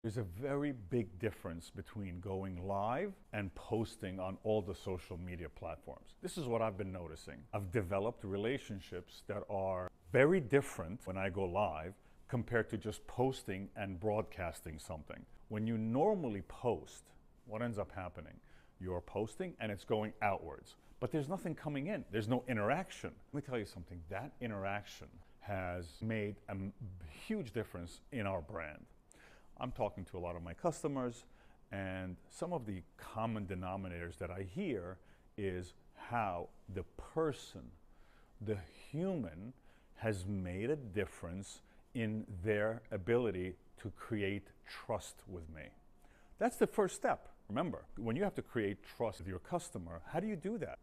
There's a very big difference between going live and posting on all the social media platforms. This is what I've been noticing. I've developed relationships that are very different when I go live compared to just posting and broadcasting something. When you normally post, what ends up happening? You're posting and it's going outwards, but there's nothing coming in. There's no interaction. Let me tell you something. That interaction has made a huge difference in our brand. I'm talking to a lot of my customers, and some of the common denominators that I hear is how the person, the human, has made a difference in their ability to create trust with me. That's the first step. Remember, when you have to create trust with your customer, how do you do that?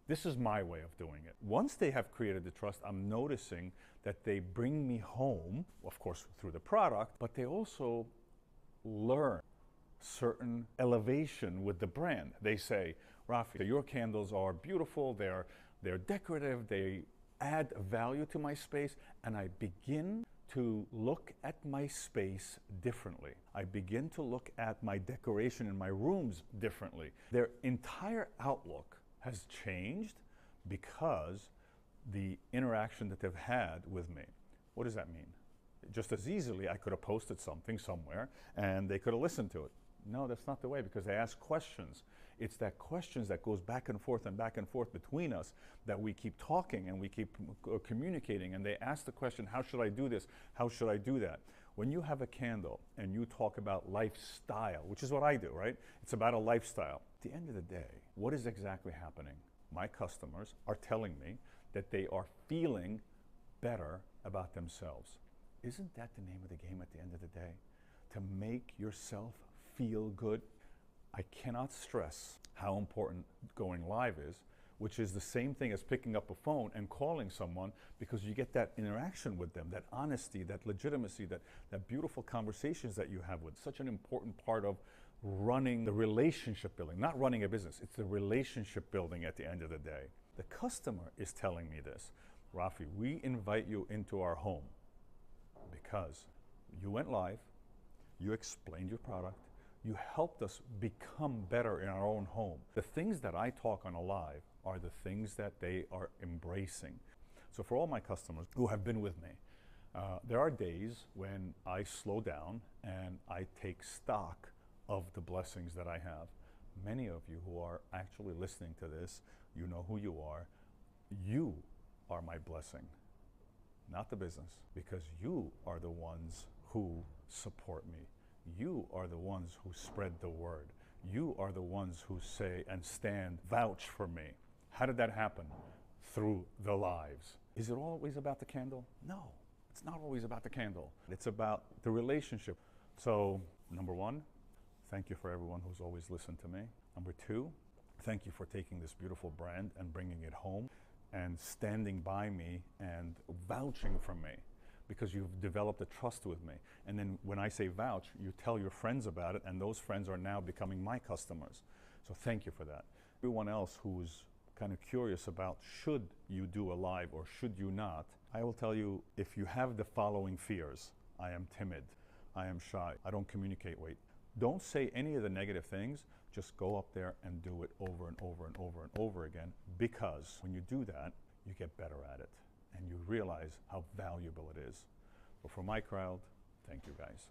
This is my way of doing it. Once they have created the trust, I'm noticing that they bring me home, of course, through the product, but they also learn certain elevation with the brand. They say, Rafi, your candles are beautiful, they're decorative, they add value to my space, and I begin to look at my space differently. I begin to look at my decoration in my rooms differently. Their entire outlook has changed because the interaction that they've had with me. What does that mean? Just as easily, I could have posted something somewhere and they could have listened to it. No, that's not the way, because they ask questions. It's that questions that goes back and forth between us that we keep talking and we keep communicating, and they ask the question, how should I do this? How should I do that? When you have a candle and you talk about lifestyle, which is what I do, right? It's about a lifestyle. At the end of the day, what is exactly happening? My customers are telling me that they are feeling better about themselves. Isn't that the name of the game at the end of the day? To make yourself feel good? I cannot stress how important going live is, which is the same thing as picking up a phone and calling someone, because you get that interaction with them, that honesty, that legitimacy, that beautiful conversations that you have with. Such an important part of running the relationship building, not running a business. It's the relationship building at the end of the day. The customer is telling me this. Rafi, we invite you into our home because you went live, you explained your product, you helped us become better in our own home. The things that I talk on a live are the things that they are embracing. So for all my customers who have been with me, there are days when I slow down and I take stock of the blessings that I have. Many of you who are actually listening to this, you know who you are. You are my blessing, not the business, because you are the ones who support me. You are the ones who spread the word. You are the ones who say and stand, vouch for me. How did that happen? Through the lives. Is it always about the candle? No, it's not always about the candle. It's about the relationship. So, number one, thank you for everyone who's always listened to me. Number two, thank you for taking this beautiful brand and bringing it home and standing by me and vouching for me, because you've developed a trust with me. And then when I say vouch, you tell your friends about it, and those friends are now becoming my customers. So thank you for that. Everyone else who's kind of curious about should you do a live or should you not, I will tell you, if you have the following fears: I am timid, I am shy, I don't communicate well. Don't say any of the negative things, just go up there and do it over and over and over and over again, because when you do that, you get better at it and you realize how valuable it is. But for my crowd, thank you guys.